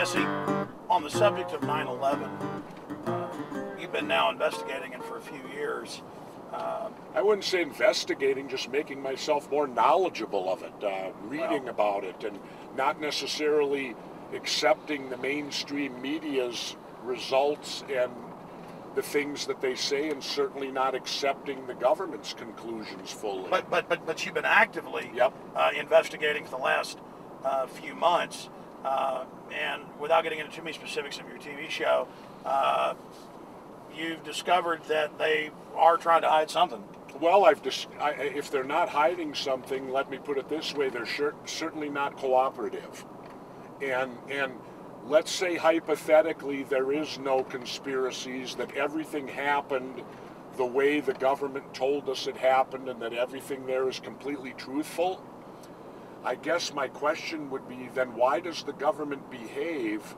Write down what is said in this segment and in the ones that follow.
Jesse, on the subject of 9/11, you've been now investigating it for a few years. I wouldn't say investigating, just making myself more knowledgeable of it, reading about it, and not necessarily accepting the mainstream media's results and the things that they say, and certainly not accepting the government's conclusions fully. But you've been actively investigating for the last few months, and without getting into too many specifics of your TV show, you've discovered that they are trying to hide something. Well, if they're not hiding something, let me put it this way: they're certainly not cooperative. And let's say hypothetically there is no conspiracies, that everything happened the way the government told us it happened, and that everything there is completely truthful. I guess my question would be, then why does the government behave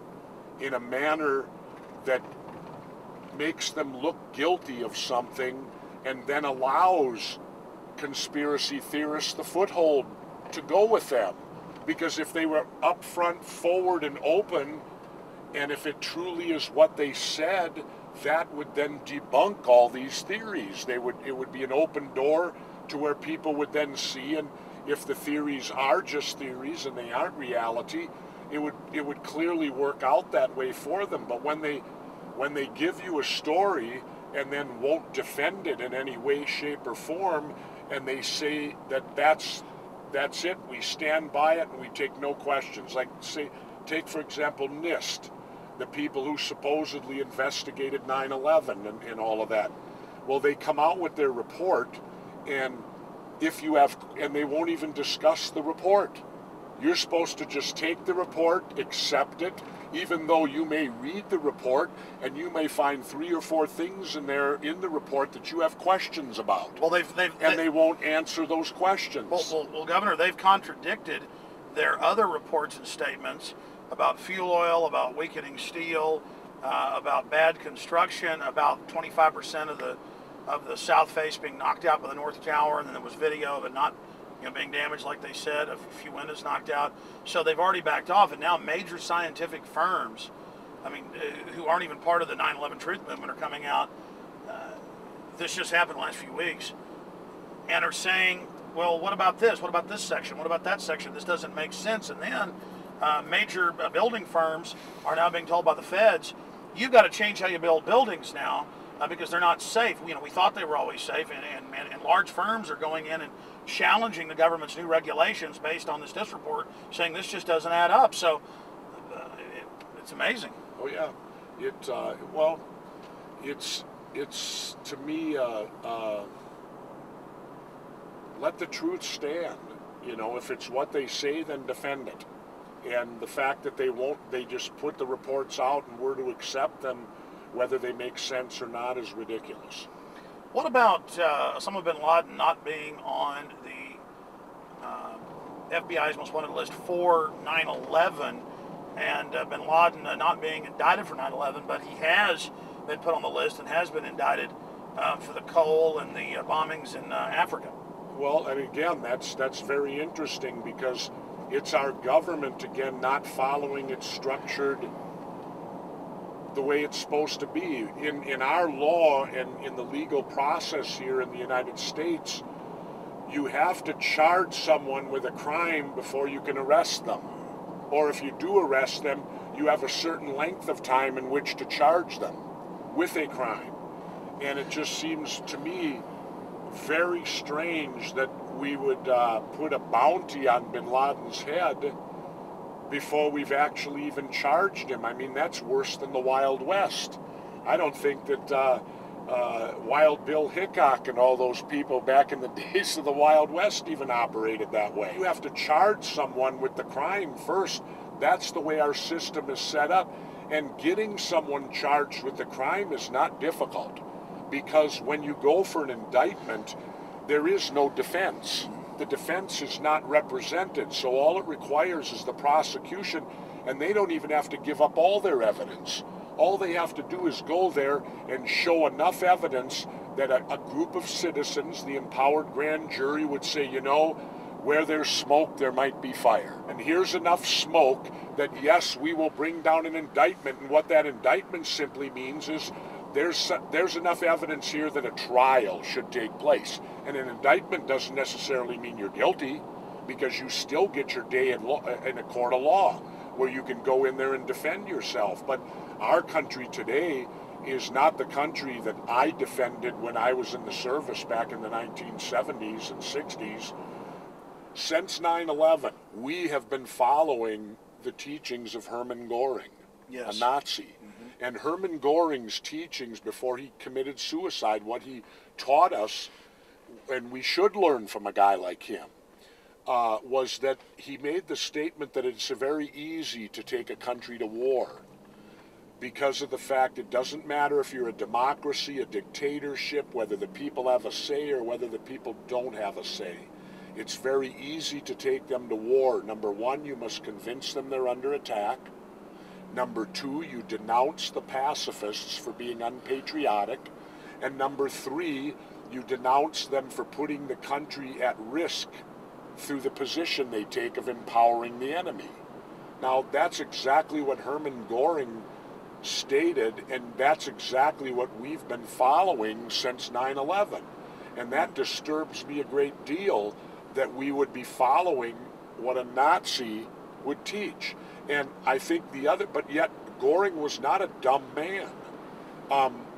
in a manner that makes them look guilty of something and then allows conspiracy theorists the foothold to go with them? Because if they were upfront, forward, and open, and if it truly is what they said, that would then debunk all these theories. It would be an open door to where people would then see, and if the theories are just theories and they aren't reality, it would clearly work out that way for them. But when they give you a story and then won't defend it in any way, shape, or form, and they say that that's it, we stand by it and we take no questions. Like, say, take for example NIST, the people who supposedly investigated 9/11 and all of that. Well, they come out with their report, and they won't even discuss the report. You're supposed to just take the report, accept it, even though you may read the report and you may find 3 or 4 things in the report that you have questions about. Well, they won't answer those questions. Well, Governor, they've contradicted their other reports and statements about fuel oil, about weakening steel, about bad construction, about 25% of the south face being knocked out by the north tower, and then there was video of it not being damaged, like they said, a few windows knocked out. So they've already backed off, and now major scientific firms, who aren't even part of the 9/11 truth movement, are coming out. This just happened the last few weeks, and are saying, well, what about this? What about this section? What about that section? This doesn't make sense. And then major building firms are now being told by the feds, you've got to change how you build buildings now, because they're not safe. We thought they were always safe, and large firms are going in and challenging the government's new regulations based on this NIST report, saying this just doesn't add up. So it's amazing. Oh yeah, it's to me, let the truth stand. If it's what they say, then defend it. And the fact that they just put the reports out and we're to accept them, whether they make sense or not, is ridiculous. What about Osama bin Laden not being on the FBI's most wanted list for 9/11, and bin Laden not being indicted for 9/11, but he has been put on the list and has been indicted for the coal and the bombings in Africa? Well, and again, that's very interesting, because it's our government, again, not following it structured the way it's supposed to be. In our law and in the legal process here in the United States, you have to charge someone with a crime before you can arrest them. Or if you do arrest them, you have a certain length of time in which to charge them with a crime. And it just seems to me very strange that we would put a bounty on bin Laden's head before we've actually even charged him. That's worse than the Wild West. I don't think that Wild Bill Hickok and all those people back in the days of the Wild West even operated that way. You have to charge someone with the crime first. That's the way our system is set up. And getting someone charged with the crime is not difficult, because when you go for an indictment, there is no defense. The defense is not represented, so all it requires is the prosecution, and they don't even have to give up all their evidence. All they have to do is go there and show enough evidence that a group of citizens, the empowered grand jury, would say, where there's smoke, there might be fire. And here's enough smoke that, yes, we will bring down an indictment. And what that indictment simply means is there's enough evidence here that a trial should take place. And an indictment doesn't necessarily mean you're guilty, because you still get your day in a court of law where you can go in there and defend yourself. But our country today is not the country that I defended when I was in the service back in the 1970s and 60s. Since 9/11, we have been following the teachings of Hermann Göring, yes, a Nazi. And Hermann Göring's teachings before he committed suicide, what he taught us, and we should learn from a guy like him, was that he made the statement that it's very easy to take a country to war because of the fact it doesn't matter if you're a democracy, a dictatorship, whether the people have a say or whether the people don't have a say. It's very easy to take them to war. Number one, you must convince them they're under attack. Number two, you denounce the pacifists for being unpatriotic. And number three, you denounce them for putting the country at risk through the position they take of empowering the enemy. Now, that's exactly what Hermann Göring stated, and that's exactly what we've been following since 9/11. And that disturbs me a great deal, that we would be following what a Nazi would teach. And I think but yet Göring was not a dumb man.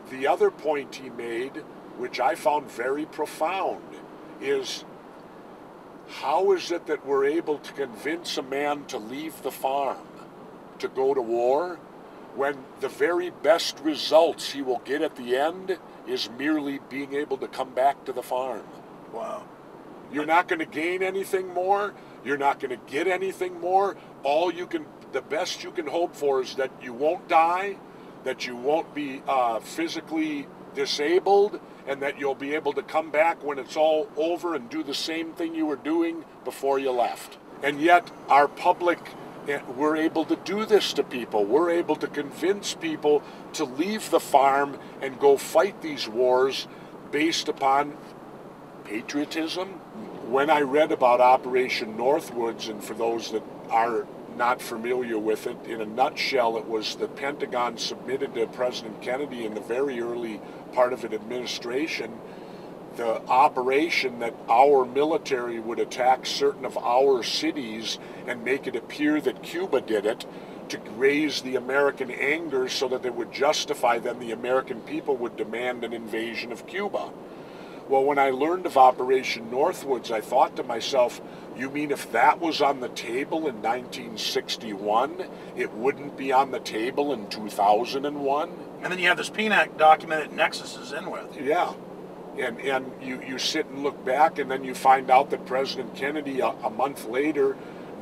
The other point he made, which I found very profound, is how is it that we're able to convince a man to leave the farm, to go to war, when the very best results he will get at the end is merely being able to come back to the farm? Wow. You're not going to gain anything more. You're not going to get anything more. The best you can hope for is that you won't die, that you won't be physically disabled, and that you'll be able to come back when it's all over and do the same thing you were doing before you left. And yet our public, we're able to do this to people. We're able to convince people to leave the farm and go fight these wars based upon patriotism. When I read about Operation Northwoods, and for those that are not familiar with it, in a nutshell, it was the Pentagon submitted to President Kennedy in the very early part of an administration the operation that our military would attack certain of our cities and make it appear that Cuba did it, to raise the American anger so that it would justify, then the American people would demand an invasion of Cuba. Well, when I learned of Operation Northwoods, I thought to myself, you mean if that was on the table in 1961, it wouldn't be on the table in 2001? And then you have this PNAC document that Nexus is in with. Yeah. And you sit and look back, and then you find out that President Kennedy, a month later,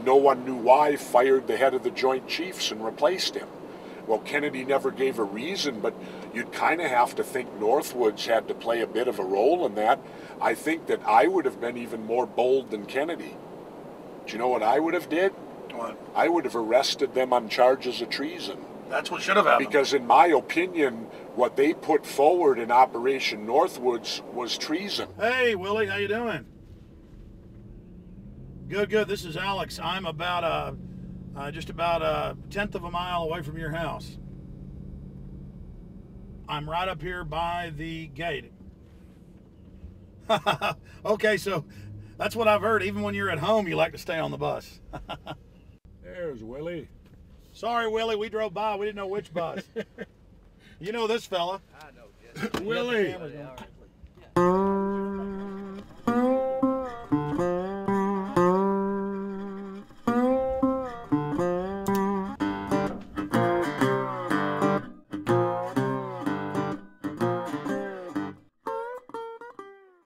no one knew why, fired the head of the Joint Chiefs and replaced him. Well, Kennedy never gave a reason, but you'd kind of have to think Northwoods had to play a bit of a role in that. I think that I would have been even more bold than Kennedy. Do you know what I would have did? What? I would have arrested them on charges of treason. That's what should have happened. Because in my opinion, what they put forward in Operation Northwoods was treason. Hey, Willie, how you doing? Good, good. This is Alex. I'm about just about a 1/10 of a mile away from your house. I'm right up here by the gate. Okay, so that's what I've heard. Even when you're at home, you like to stay on the bus. There's Willie. Sorry, Willie, we drove by. We didn't know which bus. You know this fella. I know, Jesse. Willie. Yeah, all right.